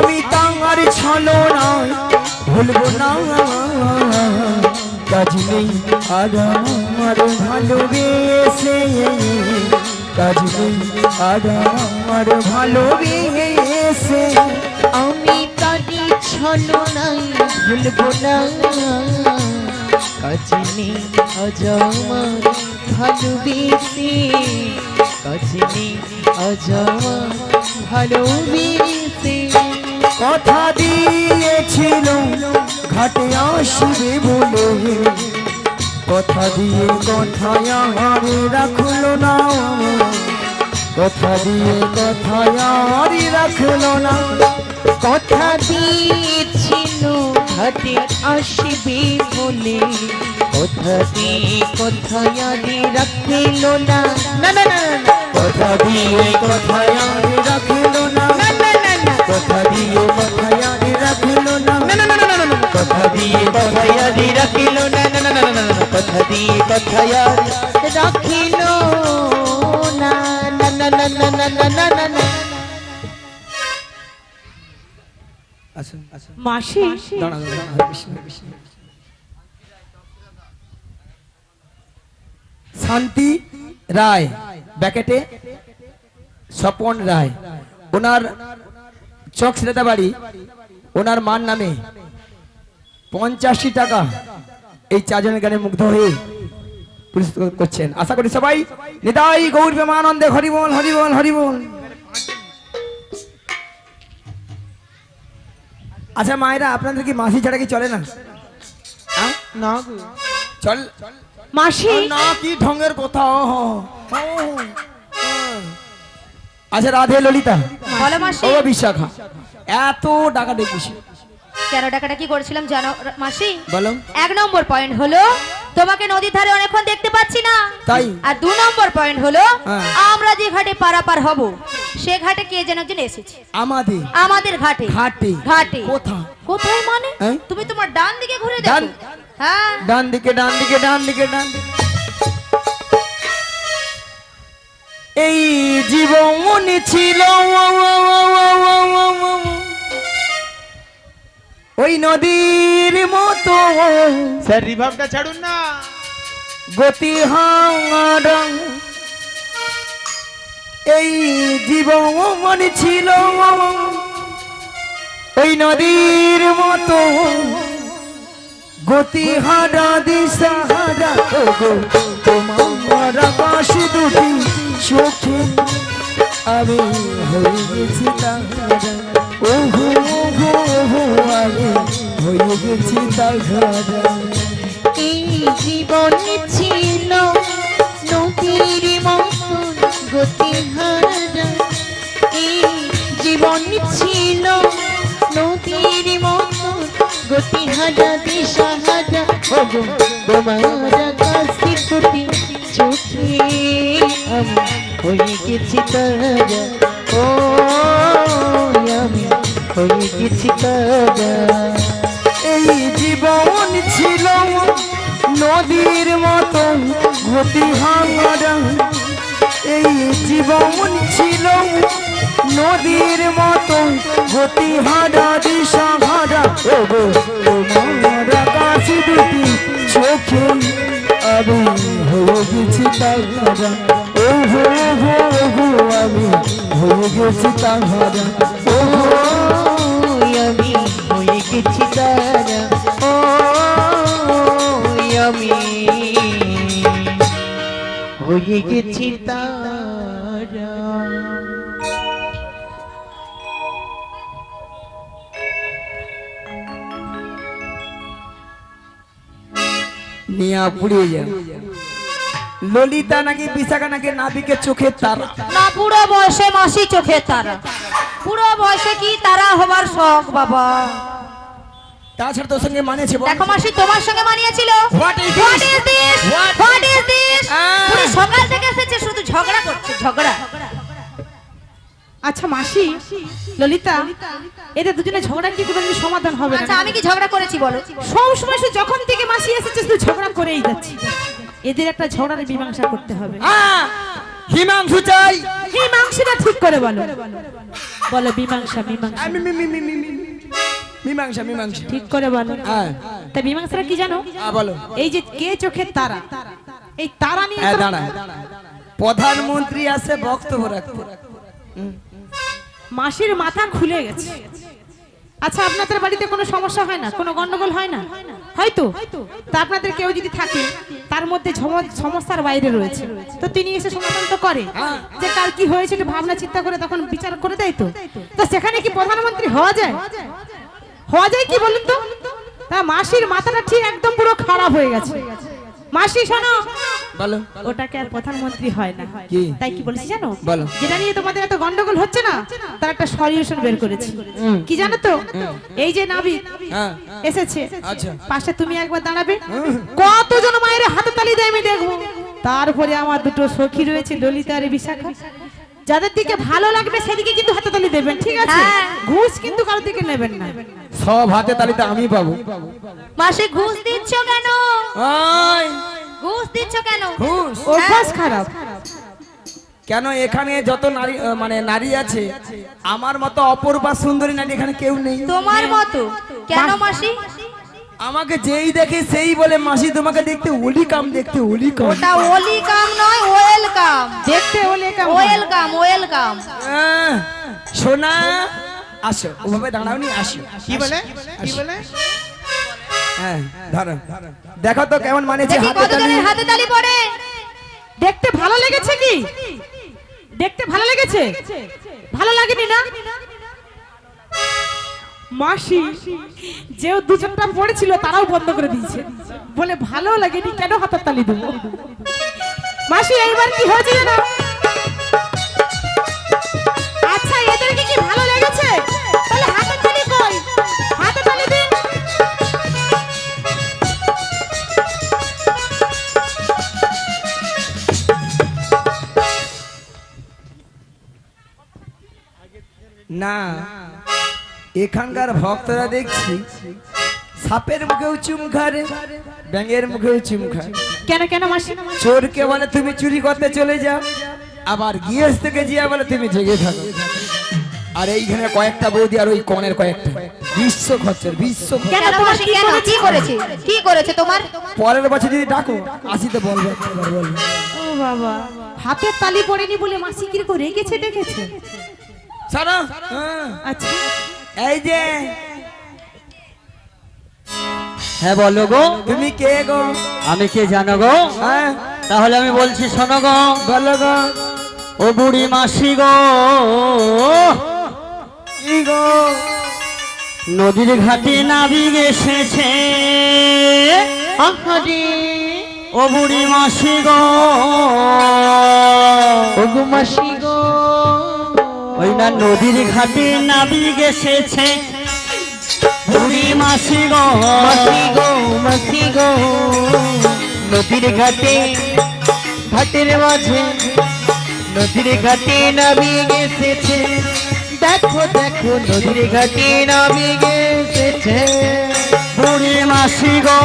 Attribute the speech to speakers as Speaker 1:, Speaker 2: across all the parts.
Speaker 1: আমি তার ছলনা ভুলবো না কাজ নেই আর আমার ভালোবেসে কাজ নেই আর আমার ভালোবেসে
Speaker 2: আমি তারি ছলনাই ভুলবো না কাজ নেই আজ আমার ভালোবেসে কাজ নেই আজ আমার ভালোবেসে
Speaker 1: কথা দিয়েছিল ঘাটে আসবে বলে কথা দিয়ে কথায় আর রাখলো না কথা দিয়ে কথায় আর রাখলো না
Speaker 2: কথা দিয়েছিল ঘাটে আসবে বলে কথা দিয়ে কথায় আরে রাখিল না না না না না
Speaker 1: কথা দিয়ে কথায় আর রাখলো না
Speaker 2: না না না না
Speaker 1: কথা দিয়ে কথায় আর রাখলো না
Speaker 2: না না না না না
Speaker 1: কথা দিয়ে
Speaker 2: কথায় আরে রাখিল না না না না না না কথা দিয়ে কথায় আরে রাখিল না না না না না না না না না না
Speaker 1: আসুন আসুন
Speaker 3: মাসি
Speaker 1: দাঁড়া দাঁড়া বিষ্ণু শান্তি রায় ব্যাকেটে স্বপন রায় ওনার চক সিলেদা বাড়ি ওনার মার নামে 85 টাকা এই চারজনের গানে মুগ্ধ হয়ে পুরস্কৃত করছেন আশা করি সবাই নিতাই গৌর প্রেমানন্দে হরিবল হরিবল হরিবল আচ্ছা মায়েরা আপনাদের কি মাসি ছাড়া কি চলে না হ্যাঁ?
Speaker 2: না গো
Speaker 1: চল
Speaker 3: মাসি
Speaker 1: না কি ঢঙ্গের কথা আচ্ছা রাধে ললিতা
Speaker 4: বলো মাসি
Speaker 1: ও বিশাখা এত টাকা দেখিস
Speaker 4: কেন টাকাটা কি করেছিলাম জানো মাসি
Speaker 1: বলো
Speaker 4: 1 নম্বর পয়েন্ট হলো তোমাকে নদীর ধারে অনেকক্ষণ দেখতে পাচ্ছি না
Speaker 1: তাই
Speaker 4: আর 2 নম্বর পয়েন্ট হলো
Speaker 1: হ্যাঁ।
Speaker 4: আমরা যে ঘাটে পারাপার হব সে ঘাটে কে যেন একজন এসেছে আমাদের ঘাটে
Speaker 1: ঘাটে
Speaker 4: ঘাটে
Speaker 1: কোথা
Speaker 4: কোথায় মানে
Speaker 1: হ্যাঁ?
Speaker 4: তুমি তোমার ডান দিকে ঘুরে
Speaker 1: ডান?
Speaker 4: দেখো হ্যাঁ
Speaker 1: ডান দিকে ডান দিকে ডান দিকে ডান দিকে এই জীবন ছিল ওই নদীর মতো
Speaker 2: স্যার রিভাবটা ছাড়ুন না
Speaker 1: গতি হারা এই জীবন ছিল ওই নদীর মতো গতি হারা দিশা হারা তোমার আকাশ দুটি চোখে আমি হয়ে গেছি তাহারা ওহো ওহো ওহো আমি হয়ে গেছি তাহারা
Speaker 2: এই জীবন ছিল নদীর মতন গতিহারা এই জীবন ছিল নদীর মতন গতিহারা দিশাহারা ওগো তোমার কাছে দুটি চোখে আমি হয়ে গেছি তারা ও আমি হয়ে গেছি তারা
Speaker 1: এই জীবন ছিল নদীর মতো গতি হারা এই জীবন ছিল নদীর মতো গতি হারা দিশা হারা ওগো তোমার আকাশ দুটি চোখে আমি হয়ে গেছি তাহারা ওহো ওহো ওহো আমি হয়ে গেছি তাহারা ওহো
Speaker 2: আমি হয়ে গেছি তারা ও আমি হয়ে গেছি তারা
Speaker 1: নিয়া পুড়িয়ে যায় ললিতা নাকি বিশাখা নাকি নাবিকে চোখের তারা
Speaker 4: না পুরো বয়সে মাসি চোখের তারা পুরো বয়সে কি তারা হবার শখ বাবা
Speaker 1: তাছাড়া তোর সঙ্গে মানেছে বল?
Speaker 4: দেখো মাসি তোমার সঙ্গে মানিয়েছিল
Speaker 1: What is
Speaker 4: What
Speaker 1: this?
Speaker 4: is this?
Speaker 1: What?
Speaker 4: What is this?
Speaker 1: আহ!
Speaker 4: পুরো সকাল থেকে এসেছে শুধু ঝগড়া করছে ঝগড়া
Speaker 3: আচ্ছা মাসি ললিতা এদের দুজনে ঝগড়া কি কোনোদিন সমাধান হবে
Speaker 4: আচ্ছা
Speaker 3: না
Speaker 4: আমি কি ঝগড়া করেছি বলো
Speaker 3: সব সময় শুধু যখন থেকে মাসি এসেছে শুধু ঝগড়া করেই যাচ্ছে এদের একটা ঝগড়ার মীমাংসা করতে হবে
Speaker 1: আহ! হিমাংশু চাই।
Speaker 3: হিমাংশুটা ঠিক করে বলো। বলো মীমাংসা মীমাংসা
Speaker 1: মীমাংসা মীমাংসা
Speaker 3: ঠিক করে বলো।
Speaker 1: হ্যাঁ
Speaker 3: তা মীমাংসাটা কি জানো?
Speaker 1: বলো।
Speaker 3: এই যে কে চোখের তারা, এই তারা নিয়ে
Speaker 1: হ্যাঁ
Speaker 3: তো-
Speaker 1: দাঁড়া, প্রধানমন্ত্রী আসে বক্তব্য রাখতে।
Speaker 3: মাসির মাথা খুলে গেছে। আচ্ছা আপনাদের বাড়িতে কোনো সমস্যা হয় না, কোনো গন্ডগোল হয় না? হয়তো। তা আপনাদের কেউ যদি থাকে তার মধ্যে সমস্যার বাইরে রয়েছে, তো তিনি এসে সমাধান তো করে, যে কার কি হয়েছে একটু ভাবনা চিন্তা করে তখন বিচার করে দেয়। তো সেখানে কি প্রধানমন্ত্রী হওয়া যায়? হওয়া যায় কি বলুন তো? তা মাসির মাথাটা ঠিক একদম পুরো খারাপ হয়ে গেছে। মাসি শোনো,
Speaker 1: বলো।
Speaker 3: ওটাকে আর প্রধানমন্ত্রী হয় না।
Speaker 1: কি?
Speaker 3: তাই কি বলেছি জানো?
Speaker 1: বলো।
Speaker 3: যেটা নিয়ে তোমাদের এত গন্ডগোল হচ্ছে না, তার একটা সলিউশন বের করেছি। কি জানো তো? এই যে নাবিক
Speaker 1: হ্যাঁ
Speaker 3: এসেছে,
Speaker 1: আচ্ছা।
Speaker 3: পাশে তুমি একবার দাঁড়াবে, কতজন মায়ের হাতে তালি দেয় আমি দেখবো। তারপরে আমার দুটো সখী রয়েছে, ললিতা আর বিশাখা, যাদের দিকে ভালো লাগবে সেদিকে কিন্তু হাতে তালি দেবেন, ঠিক আছে? ঘুষ কিন্তু কারোর দিকে নেবেন না।
Speaker 1: সব হাতে তালিতে আমি পাবো।
Speaker 4: মাসি ঘুষ দিচ্ছ কেন?
Speaker 1: ওই
Speaker 4: ঘুষ দিচ্ছ কেন?
Speaker 1: ঘুষ
Speaker 3: অভ্যাস খারাপ।
Speaker 1: কেন? এখানে যত নারী মানে নারী আছে, আমার মতো অপরূপা সুন্দরী নারী এখানে কেউ নেই।
Speaker 4: তোমার মতো কেন মাসি?
Speaker 1: আমাকে যেই দেখে সেই বলে মাসি তোমাকে দেখতে ওলি কাম, দেখতে ওলি কাম।
Speaker 4: ওটা ওলি কাম নয়, ওয়েলকাম।
Speaker 3: দেখতে হলে কেমন?
Speaker 4: Welcome welcome.
Speaker 1: সোনা আসো, ওভাবে দাঁড়াওনি, আসো।
Speaker 2: কি বলে? কি বলে?
Speaker 1: হ্যাঁ ধরো, দেখো তো কেমন মানেছে
Speaker 4: দেখি
Speaker 1: হাতে তালি।
Speaker 4: কতজনের হাতে তালি পড়ে।
Speaker 3: দেখতে ভালো লেগেছে কি? দেখতে ভালো লেগেছে? ভালো লাগেনি না? মাসি যেও দুজনটা পড়েছিল তারাও বন্ধ করে দিয়েছে, বলে ভালো লাগেনি, কেন হাতের তালি দেবো? মাসি এইবার কি হয়েছে জানো? আচ্ছা এদেরকে কি ভালো লেগেছে? তাহলে হাতের তালি কই? হাতের তালি দিন।
Speaker 1: না, এখানকার ভক্তরা দেখছি সাপের মুখেও চুম খারে, ব্যাঙের মুখেও চুম খায়।
Speaker 3: কেন কেন মাসি?
Speaker 1: চোরকে বলে তুমি চুরি করতে চলে যাও, আবার গিয়েস থেকে জিয়া বলে তুমি জেগে থাকো। আর এইখানে কয়েকটা বৌদি আর ওই কনের কয়েকটা, বিশ্ব খরচের বিশ্ব খরচ।
Speaker 4: কেন মাসি কেন? কি করেছে? কি করেছে তোমার?
Speaker 1: পরের বছর যদি ডাকো আসিতে বলবে, বলবে।
Speaker 3: ও বাবা, হাতের তালি পড়েনি বলে মাসি কি করে রেগেছে দেখেছে?
Speaker 1: সারা
Speaker 3: আচ্ছা
Speaker 1: এই যে,
Speaker 5: হ্যাঁ বলো গো।
Speaker 1: তুমি কে গো?
Speaker 5: আমি কে জানো গো?
Speaker 1: হ্যাঁ
Speaker 5: তাহলে আমি বলছি শোনো গো।
Speaker 1: বলো গো।
Speaker 5: ও বুড়ি মাসি গো,
Speaker 1: কি গো?
Speaker 5: নদীর ঘাটে নাবিক এসেছে।
Speaker 2: আহারে
Speaker 5: ও বুড়ি মাসি গো,
Speaker 2: ওগো মাসি গো,
Speaker 5: ওই না নদীর ঘাটে নাবিক এসেছে। বুড়ি মাসি গো,
Speaker 2: মাসি গো, মাসি গো, নদীর ঘাটে, ঘাটের মাঝে, নদীর ঘাটে নাবিক এসেছে। দেখো দেখো নদীর ঘাটে নাবিক এসেছে।
Speaker 5: বুড়ি মাসি গো,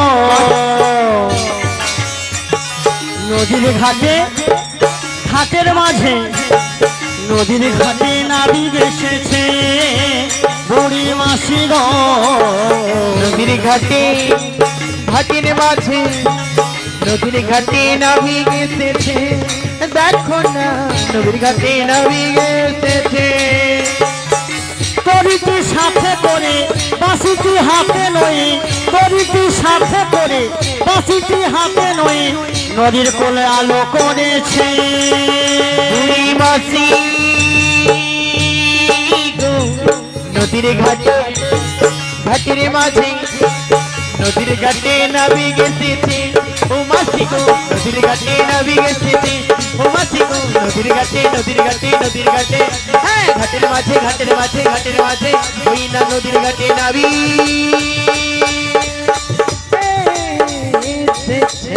Speaker 5: নদীর ঘাটে, ঘাটের মাঝে, নদীর ঘাটে নাবিক এসেছে। বুড়ি মাসি গো,
Speaker 2: নদীর ঘাটে, ঘাটের মাঝে, নদীর ঘাটে নাবিক এসেছে। দেখো না নদীর ঘাটে নাবিক এসেছে।
Speaker 5: তরিটি সাথে করে বাসিটি হাতে নয়, তরিটি সাথে করে বাসিটি হাতে নয়, নদীর কোলে আলো করেছে।
Speaker 2: বুড়ি মাসি গো, নদীর ঘাটে, ঘাটের মাঝে, নদীর ঘাটে নাবিক এসেছে। ও মাসি গো, নদীর ঘাটে নাবিক এসেছে। ও মাসি গো, নদীর ঘাটে, নদীর ঘাটে, নদীর ঘাটে, হ্যাঁ ঘাটের মাঝে, ঘাটের মাঝে, ঘাটের মাঝে, ওই না নদীর ঘাটে নাবিক এসেছে।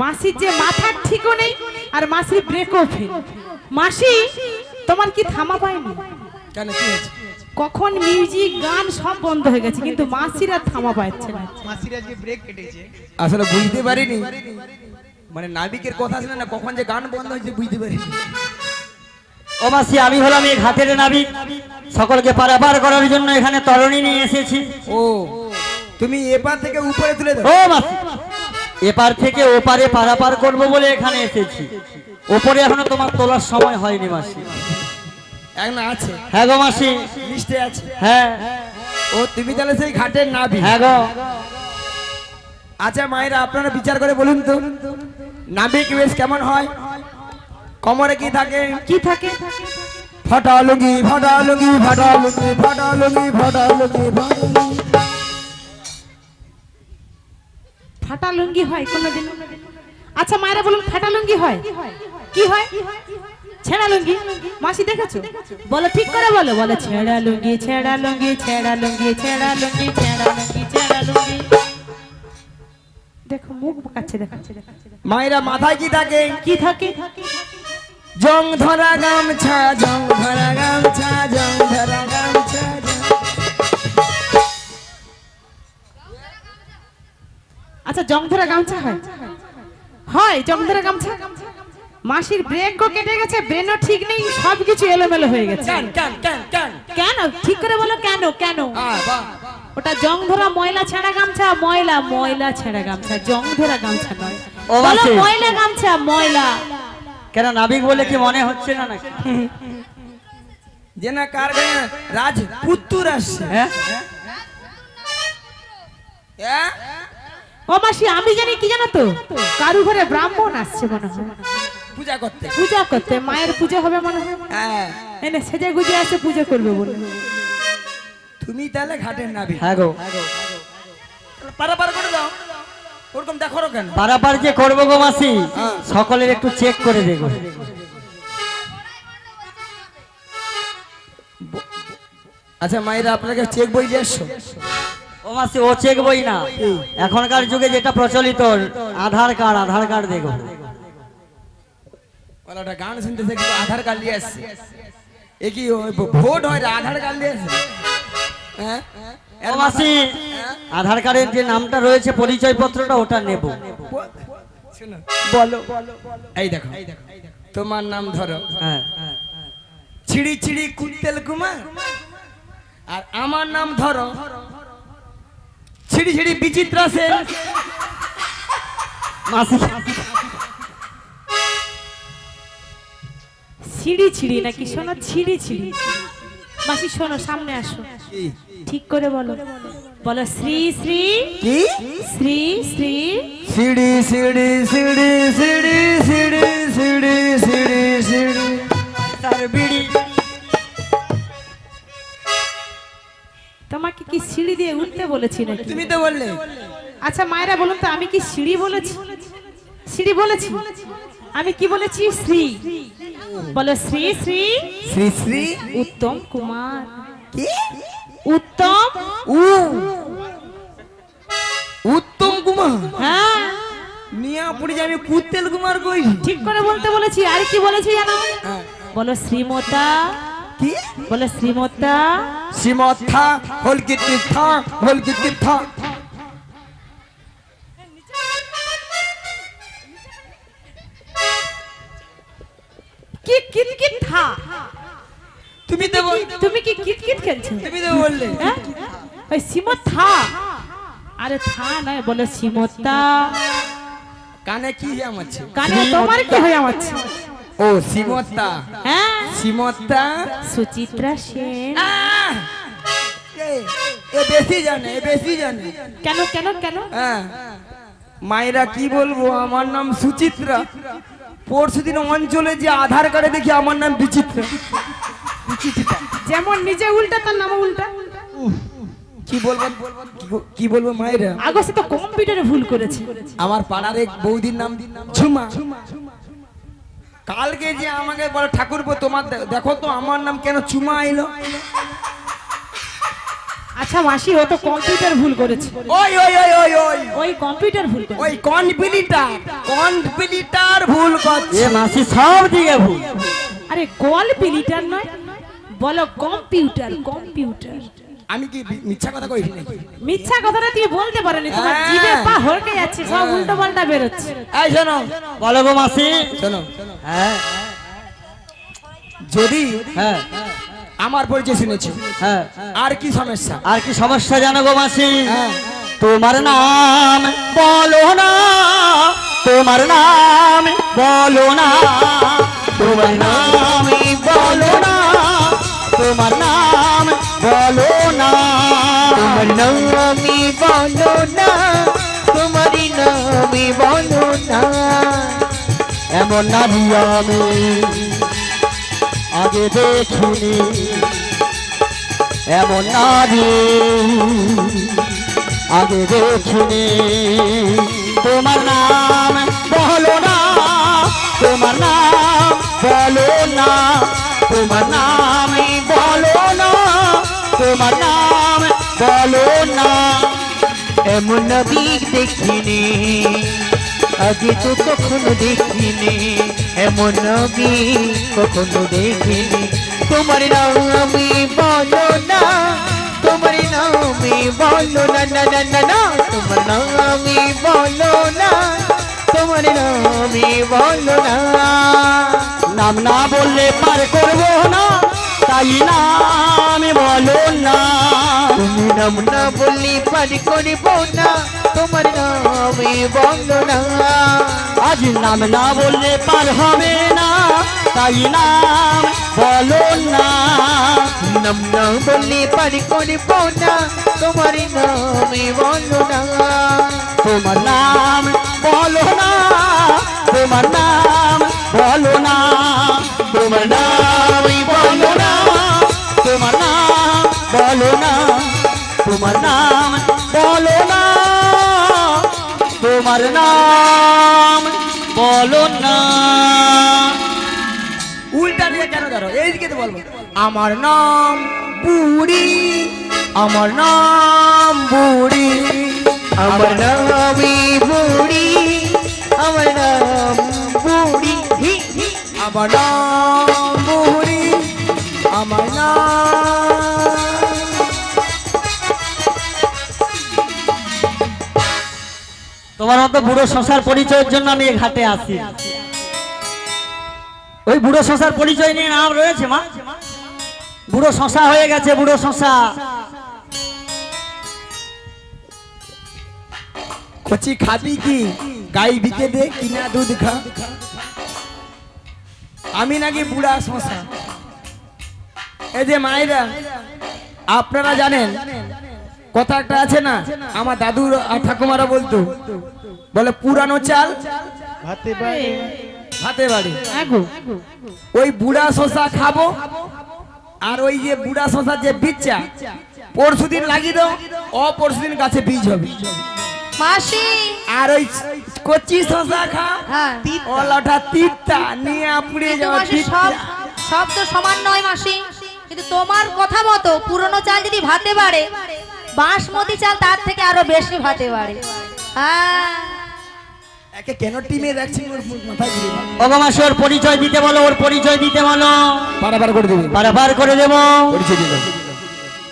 Speaker 3: মাসির যে মাথার ঠিকও নেই আর মাসির ব্রেকও ফেল। মাসি তোমার কি থামা পায়নি?
Speaker 1: কেন কি হয়েছে?
Speaker 3: কখন মিউজিক গান সব বন্ধ হয়ে গেছে কিন্তু মাসিরা থামা পাচ্ছে না।
Speaker 2: মাসির আজকে ব্রেক কেটেছে।
Speaker 1: আসলে বুঝতে পারিনি, মানে নাবিকের কথা শুনে না কখন যে গান বন্ধ হয়েছে বুঝতে পারিনি।
Speaker 5: ও মাসি, আমি হলাম এই ঘাটের নাবিক, সকলকে পারাপার করার জন্য এখানে তরণী নিয়ে এসেছি।
Speaker 1: ও তুমি এপার থেকে উপরে তুলে দাও।
Speaker 5: ও মাসি, এপার থেকে ওপারে পারাপার করব বলে এখানে এসেছি। ওপরে এখনো তোমার তোলার সময় হয়নি মাসি।
Speaker 1: এখন আছে,
Speaker 5: হ্যাঁ গো মাসি,
Speaker 1: লিস্টে আছে।
Speaker 5: হ্যাঁ
Speaker 1: ও তুমি তাহলে সেই ঘাটের নাবিক।
Speaker 5: হ্যাঁ গো।
Speaker 1: আচ্ছা মায়েরা, আপনারা বিচার করে বলুন তো নাবিক বেশ কেমন হয়? কোমরে কি থাকে?
Speaker 3: কি থাকে?
Speaker 1: ফাটা লুঙ্গি, ফাটা লুঙ্গি, ফাটা লুঙ্গি, ফাটা লুঙ্গি, ফাটা লুঙ্গি, ফাটা লুঙ্গি।
Speaker 3: ফাটা লুঙ্গি হয় কোনোদিন? আচ্ছা মায়েরা বলুন, ফাটা লুঙ্গি হয় কি হয়? ছেঁড়া লুঙ্গি। মাসি দেখেছো? বলো ঠিক করে বলো। বলো ছেঁড়া লুঙ্গি, ছেঁড়া লুঙ্গি, ছেঁড়া লুঙ্গি, ছেঁড়া লুঙ্গি, ছেঁড়া লুঙ্গি, ছেঁড়া লুঙ্গি। দেখো মুখ বাঁকাচ্ছে, দেখাচ্ছে।
Speaker 1: মায়েরা মাথায় কি থাকে?
Speaker 3: কি থাকে?
Speaker 1: জং ধরা গামছা, জং ধরা গামছা, জং ধরা গামছা।
Speaker 3: আচ্ছা জং ধরা গামছা হয়? হয় জং ধরা গামছা। মাসির ব্রেক গো কেটে গেছে, ব্রেনও ঠিক নেই, সবকিছু এলোমেলো হয়ে গেছে।
Speaker 1: কেন কেন কেন কেন?
Speaker 3: কেন? ঠিক করে বলো কেন কেন?
Speaker 1: বাহ,
Speaker 3: ওটা জং ধরা ময়লা ছেঁড়া গামছা, ময়লা ময়লা ছেঁড়া গামছা, জং ধরা গামছা নয়।
Speaker 5: ও
Speaker 3: বলো
Speaker 5: মাসি।
Speaker 3: ময়লা গামছা, ময়লা।
Speaker 5: কেন নাবিক বলে কি মনে হচ্ছে না নাকি?
Speaker 1: যে না কার গায়ে রাজপুত্র আসছে।
Speaker 5: হ্যাঁ
Speaker 1: হ্যাঁ?
Speaker 3: ও মাসি, আমি জানি কি জানো তো, কারু ঘরে ব্রাহ্মণ আসছে মনে হয়
Speaker 1: পূজা করতে।
Speaker 3: পূজা করতে। মায়ের পূজা হবে মনে হয়।
Speaker 1: হ্যাঁ,
Speaker 3: এনে সেজে গুজে আসে পূজা করবে বলে।
Speaker 1: তুমি তাহলে ঘাটের নাবিক।
Speaker 5: হ্যাঁ গো।
Speaker 1: পারাপার করে দাও, ওরকম দেখো কেন?
Speaker 5: পারাপার যে করবো গো মাসি, সকলের একটু চেক করে দেখো।
Speaker 1: আচ্ছা মায়েরা, আপনাকে চেক বই দিয়ে আসছো?
Speaker 5: ও মাসি, ও চেক বই না, এখনকার যুগে যেটা প্রচলিত আধার কার্ড। আধার কার্ড দেখো।
Speaker 1: ওরা একটা গান শুনতেছে কিন্তু আধার কার্ড নিয়ে আসছে। এ কি ভোট হয় রে, আধার কার্ড নিয়ে আসছে? হ্যাঁ
Speaker 5: ও মাসি, আধার কার্ডের যে নামটা রয়েছে পরিচয় পত্রটা ওটা নেব।
Speaker 1: শোনো,
Speaker 5: বলো।
Speaker 1: এই দেখো, তোমার নাম ধরো
Speaker 5: হ্যাঁ
Speaker 1: ছিড়ি ছিড়ি কুত্তেল কুমার, আর আমার নাম ধরো ছিড়ি ছিড়ি বিচিত্রা সেন।
Speaker 5: মাসি,
Speaker 3: ছিড়ি ছিড়ি নাকি? শোনো ছিড়ি ছিড়ি। মাসি শোনো, সামনে আসো, ঠিক করে বলো। বলো শ্রী শ্রী
Speaker 1: কি?
Speaker 3: শ্রী শ্রী
Speaker 1: সিড়ি সিড়ি সিড়ি সিড়ি সিড়ি সিড়ি সিড়ি সিড়ি।
Speaker 5: তার বিড়ি।
Speaker 3: তোমাকে কি সিঁড়ি দিয়ে উঠতে বলেছি নাকি?
Speaker 1: তুমি তো বললে।
Speaker 3: আচ্ছা মায়েরা বলুন তো, আমি কি সিঁড়ি বলেছি? সিঁড়ি বলেছি? আমি কি বলেছি? শ্রী। বলো শ্রী শ্রী
Speaker 1: শ্রী শ্রী
Speaker 3: উত্তম কুমার।
Speaker 1: কি?
Speaker 3: উত্তম।
Speaker 1: উত্তম কুমার।
Speaker 3: হ্যাঁ
Speaker 1: নিয়া পড়ে যে আমি কুত্তেল কুমার কই।
Speaker 3: ঠিক করে বলতে বলেছি। আর কি বলেছি জানো? বলো শ্রীমতা।
Speaker 1: কি?
Speaker 3: বলো শ্রীমতা।
Speaker 1: শ্রীমথা হলকি তীর্থা হলকি তীর্থা।
Speaker 3: কি কিতকিত থা।
Speaker 1: তুমি তো
Speaker 3: তুমি কি কিতকিত খেলছো?
Speaker 1: তুমি তো বললে।
Speaker 3: হ্যাঁ? ওই শ্রীমথা। আরে থা নয়, বলো শ্রীমতা।
Speaker 1: কানে কি আমাচ্ছে?
Speaker 3: কানে তোমার কি হয়ে আমাচ্ছে?
Speaker 1: ও শ্রীমতা।
Speaker 3: হ্যাঁ
Speaker 1: শ্রীমতা
Speaker 3: সুচিত্রা সেন।
Speaker 1: এ বেশি জানে, এ বেশি জানে।
Speaker 3: কেন কেন কেন?
Speaker 1: হ্যাঁ, মায়েরা কি বলবো, আমার নাম সুচিত্রা। পরশুদিন অঞ্চলে যে আধার কার্ডে দেখি আমার নাম বিচিত্রা।
Speaker 3: যেমন নিজে উল্টা তার নাম উল্টা।
Speaker 1: কি বলবো কি বলবো মায়েরা?
Speaker 3: আগসে তো কম্পিউটারে ভুল করেছে।
Speaker 1: আমার পাড়ার এক বৌদির নাম ঝুমা। কালকে যে আমাকে বলে ঠাকুরপো তোমার দেখো তো আমার নাম কেন চুমা আইলো।
Speaker 3: আচ্ছা মাসি, ও তো কম্পিউটার ভুল করেছে।
Speaker 1: ওই ওই ওই ওই ওই
Speaker 3: ওই কম্পিউটার ভুল করেছে।
Speaker 1: ওই কনপিলিটার ভুল করছে।
Speaker 5: এ মাসি সব দিকে ভুল।
Speaker 3: আরে কল পিলিটার নয়, বলো কম্পিউটার কম্পিউটার।
Speaker 1: আমি কি মিথ্যা কথা কইছি নাকি?
Speaker 3: মিথ্যা কথাটা তুমি বলতে পারোনি, তোমার
Speaker 1: হ্যাঁ।
Speaker 3: জিভে পা হড়কে যাচ্ছে, সব উল্টো পাল্টা বেরোচ্ছে।
Speaker 1: এই শোনো
Speaker 5: বলো গো মাসি।
Speaker 1: শোনো,
Speaker 5: হ্যাঁ
Speaker 1: যদি
Speaker 5: হ্যাঁ
Speaker 1: আমার পরিচয় শুনেছো,
Speaker 5: হ্যাঁ।
Speaker 1: আর কি সমস্যা?
Speaker 5: আর কি সমস্যা জানো গো মাসি?
Speaker 1: হ্যাঁ।
Speaker 5: তোমার নাম বলো না, তোমার নাম বলো না, তোমার নাম বলো না, তোমার নাম বলো না,
Speaker 2: তোমার নামই বলো না, তোমারই নামই বলো না।
Speaker 5: এমন নারী আমি আগে দেখিনি, এমন নারী আগে দেখিনি। তোমার নাম বলো না, তোমার নাম বলো না, তোমার নাম বলো না, তোমার নাম বলো না।
Speaker 2: এমন নবী দেখিনি, আগে তো কখনো দেখিনি, এমন নবী কখনো দেখিনি। তোমার নামই বলো না, তোমার নামই বলো না, না না না না, তোমার নামই বলো না, তোমার নামই বলো না।
Speaker 5: নাম না বললে পার করবো না, তাই নাম বলো না,
Speaker 2: তুমি নাম না বললি পার করিব না, তোমার নামই বলো না।
Speaker 5: আজ নাম না বললে পার হবে না, তাই নাম বলো না,
Speaker 2: নাম না বললি পার করিব না, তোমার নামই বলো না।
Speaker 5: তোমার নাম বলো না, তোমার নাম বলো না, তোমার নামই বলো না, তোমার নাম বলো না, তোমার নাম বলো না, তোমার নাম বলো না।
Speaker 1: উল্টা দিকে কেন ধরো? এইদিকে তো বলবো, আমার নাম বুড়ি, আমার নাম বুড়ি,
Speaker 2: আমার নামই বুড়ি, আমার নাম বুড়ি, হি হি।
Speaker 1: আমার নাম বুড়ি, আমার নাম।
Speaker 5: তোমার মতো বুড়ো শশার পরিচয়ের জন্য আমি এই ঘাটে আসি। ওই বুড়ো শশার পরিচয় নিয়ে নাম রয়েছে মা, বুড়ো শশা হয়ে গেছে, বুড়ো শশা।
Speaker 1: কচি খাবি কি? গাই বিকে দে কিনা দুধ খা। আমি নাকি বুড়া শশা। এই যে মায়েরা, আপনারা জানেন কথা একটা আছে না, আমার দাদুর আর ঠাকুমারা বলতো, বলে পুরানো চাল
Speaker 2: হাতে বাড়ি,
Speaker 1: হাতে বাড়ি।
Speaker 3: আগো
Speaker 1: ওই বুড়া শশা খাবো, আর ওই যে বুড়া শশার যে বীজটা পরশুদিন লাগিয়ে দাও, অপরশুদিন গাছে বীজ হবে।
Speaker 4: মাসি
Speaker 1: আর ওই কচি শশা খা,
Speaker 4: হ্যাঁ
Speaker 1: ও লটা তিতা নিয়ে পুড়ে
Speaker 4: কিন্তু
Speaker 1: যাওয়া
Speaker 4: মাসি সব সব তো সমান নয় মাসি, কিন্তু তোমার কথা মতো পুরনো চাল যদি ভাতে বাড়ে, বাসমতি চাল তার থেকে আরো বেশি ভাতে বাড়ে। হ্যাঁ
Speaker 1: একে কেন টিমে রাখছি ওর মাথায় ঘুরে না।
Speaker 5: ভগবান ওর পরিচয় দিতে বলো, ওর পরিচয় দিতে বলো,
Speaker 1: পারাবার করে দিবি,
Speaker 5: পারাবার করে দেবো।
Speaker 1: পরিচয় দিল।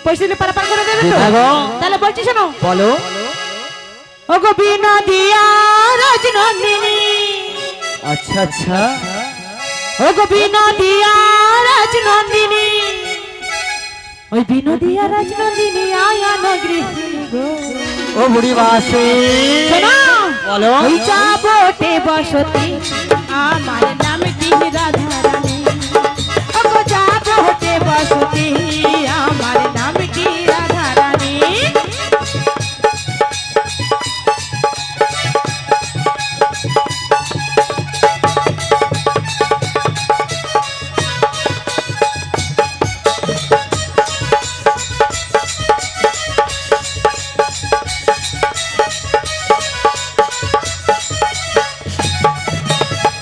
Speaker 3: পয়সা দিলে পারাপার করে দেবে তো?
Speaker 5: দেবো।
Speaker 3: তাহলে বলছি শোনো,
Speaker 5: বলো।
Speaker 3: ওগো বিনোদিয়া রাজনন্দিনী,
Speaker 5: আচ্ছা আচ্ছা,
Speaker 3: ওগো বিনোদিয়া রাজনন্দিনী, ওই বিনোদিয়া রাজনন্দিনী আয়ান গৃহিণী গো।
Speaker 5: ও বুড়ি বাসে
Speaker 3: শোনো,
Speaker 5: বলো।
Speaker 3: ওই চাবটে বসতি আমার নাম কি রাধারানী, ওগো চাবটে বসতি আমার নাম কি রাধারানী।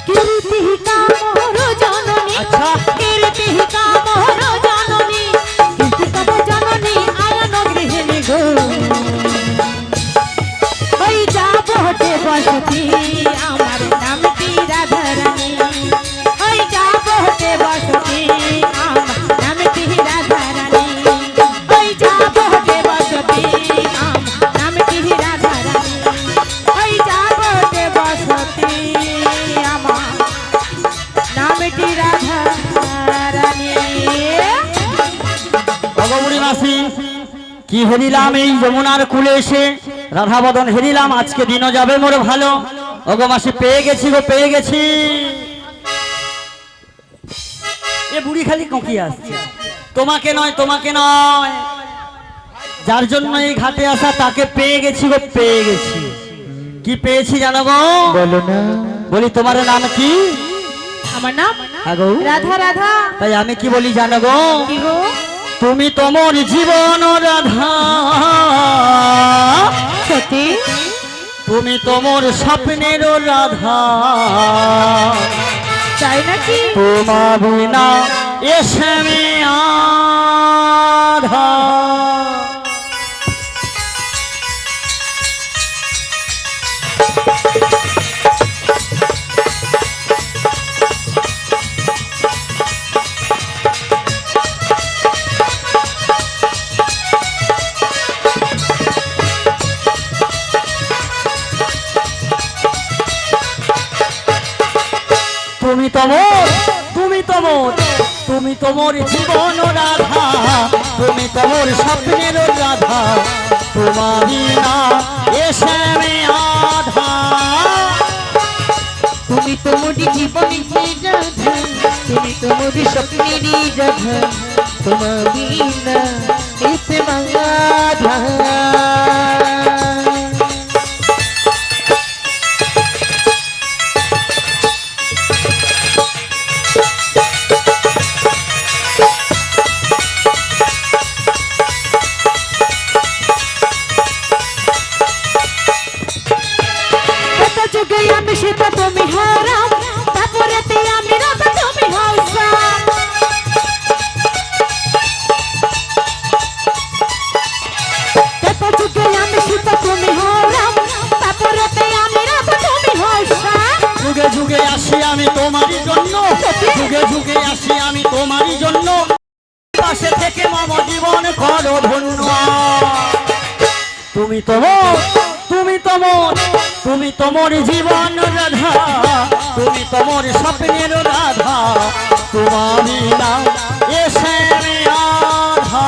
Speaker 3: কীর্তিকা মোর জননী,
Speaker 5: আচ্ছা।
Speaker 3: কীর্তিকা মোর জননী, কীর্তিকা জননী আয়ন গৃহিণী গো। ওই যাবটে বসতি আমার নাম কি রাধারানী, ওই যাবটে বসতি আমার নাম কি
Speaker 5: কি হেরিলাম এই যমুনার কুলে এসে, রাধাবদন হেরিলাম, আজকে দিনও যাবে মোর ভালো। ওগো মাসি পেয়ে গেছি গো, পেয়ে গেছি। এ বুড়ি খালি কোঁকি আসছে, তোমাকে নয়, তোমাকে নয়, যার জন্য এই ঘাটে আসা তাকে পেয়ে গেছি গো, পেয়ে গেছি। কি পেয়েছি জানো গো?
Speaker 2: বলো না।
Speaker 5: বলি তোমার নাম কি?
Speaker 3: আমার নাম
Speaker 5: হ্যাঁ গো।
Speaker 3: রাধা। রাধা
Speaker 5: তাই আমি কি বলি জানো গো?
Speaker 3: কি গো?
Speaker 5: তুমি তোমার জীবন রাধা,
Speaker 3: সত্যি?
Speaker 5: তুমি তোমার স্বপ্নের রাধা,
Speaker 3: তাই নাকি?
Speaker 5: তোমার বিনা এসে আমি আধা। তুমি তোমার, তুমি তোমার, তুমি তোমার জীবন রাধা, তুমি তোমার স্বপ্নের রাধা, তোমারই না এসে আমি আধা।
Speaker 2: তুমি তোমার জীবনের রাধা, তুমি তোমার স্বপ্নেরই রাধা, তোমার বিনা এসে বাধা।
Speaker 3: কত যুগে আমি সীতা তুমি হও রাম, তারপরেতে আমি রাধা তুমি হও শ্যাম। কত যুগে আমি সীতা তুমি হও রাম, তারপরেতে আমি রাধা তুমি হও শ্যাম।
Speaker 5: যুগে যুগে আসি আমি তোমারই জন্য, যুগে যুগে আসি আমি তোমারই জন্য, পাশে থেকে মম জীবন করো ধন্য। তুমি তোমার, তুমি তোমার, তুমি তোমার জীবন রাধা, তুমি তোমার স্বপ্নের রাধা, তোমারই নাম এসে আমি আধা।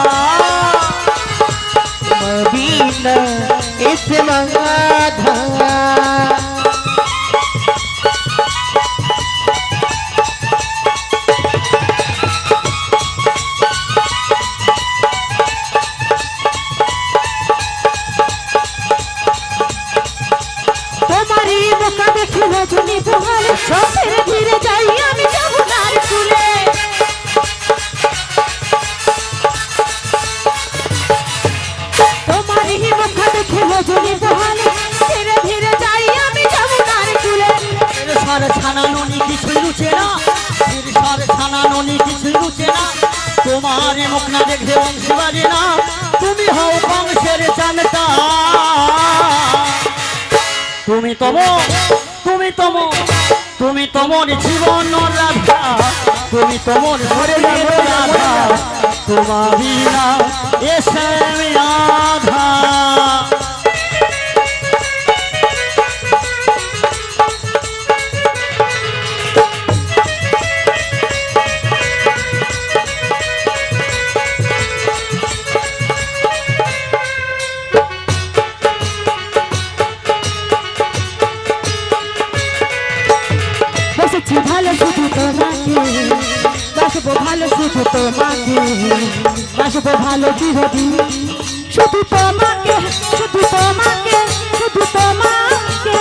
Speaker 2: তোমার বিনা এসে বাধা।
Speaker 3: তোমারই বোকা দেখি রজনী বহালে, ধীরে ধীরে যাই আমি যমুনার কুলে। তোমারই বোকা দেখি রজনী বহালে, ধীরে ধীরে যাই আমি যমুনার কুলে।
Speaker 5: সার ছানা ননি কিছুই লুচে না, সার ছানা ননি কিছুই লুচে না, তোমার মুখ না দেখে বংশী বাজে না, তুমি হও বংশের জানতা। তুমি তোমার, তুমি তোমার, তুমি তোমার জীবন রাধা, তুমি তোমার শরীরের রাধা, তোমারই না এসে আমি আধা।
Speaker 3: বসেছি ভালো শুধু তোমাকে, বাসবো ভালো শুধু তোমাকে, বাসবো ভালো চিরদিন শুধু তোমাকে, শুধু তোমাকে, শুধু তোমাকে।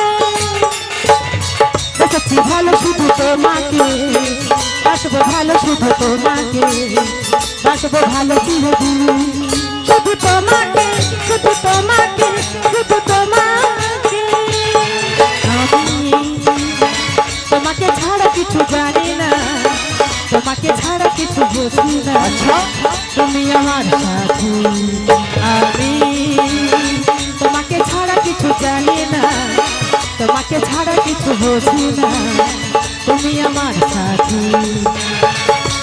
Speaker 3: বসেছি ভালো শুধু তোমাকে, বাসবো ভালো শুধু তোমাকে, বাসবো ভালো চিরদিন শুধু তোমাকে, শুধু তোমাকে, শুধু তোমাকে। আমি তোমাকে ছাড়া কিছু জানি না, তোমাকে ছাড়া কিছু বুঝি না। তুমি আমার সাথী, আমি তোমাকে ছাড়া কিছু জানি না, তোমাকে ছাড়া কিছু বুঝি না। তুমি আমার সাথী,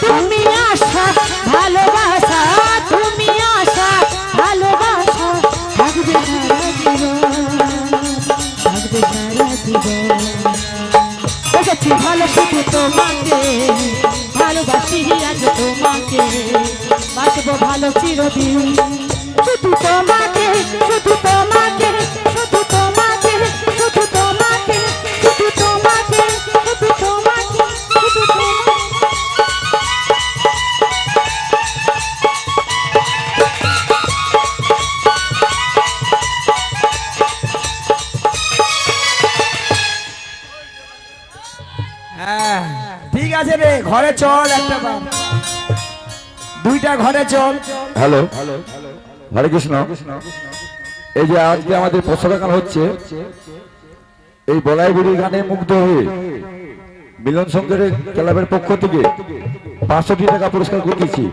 Speaker 3: তুমি আশা ভালোবাসা, তুমি আশা ভালোবাসা, থাকবে সারা জীবন, থাকবে সারা জীবন। বসেছি ভালো শুধু তোমাকে, ভালোবাসি আজ তোমাকে, বাসবো ভালো চিরদিন শুধু তোমাকে শুধু তোমাকে শুধু তোমাকে শুধু তোমাকে শুধু তোমাকে শুধু তোমাকে শুধু তোমাকে
Speaker 1: হ্যাঁ ঠিক আছে রে, ঘরে চল একটা বার, দুইটা ঘরে চল।
Speaker 6: হ্যালো, হরে কৃষ্ণ। এই যে আজকে আমাদের পোষাকাল হচ্ছে, এই বলাই বুড়ির গানে মুগ্ধ হয়ে মিলন সংঘের ক্লাবের পক্ষ থেকে 500 টাকা পুরস্কার করে দিচ্ছি।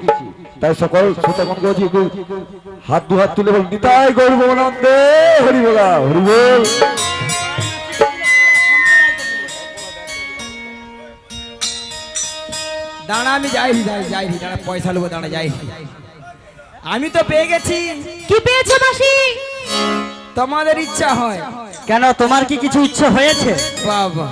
Speaker 6: তাই সকল শ্রোতাগণকে বলছি একটু হাত দু হাত তুলে বল, নিতাই গৌর আনন্দে হরি বলা, হরি বল।
Speaker 1: দাঁড়া আমি যাই দাঁড়া, পয়সা নেবো, দাঁড়া যাই। আমি তো পেয়ে গেছি।
Speaker 3: কি পেয়েছো মাসি?
Speaker 1: তোমাদের ইচ্ছা হয়
Speaker 5: কেন, তোমার কি কিছু ইচ্ছে হয়েছে?
Speaker 1: বাবা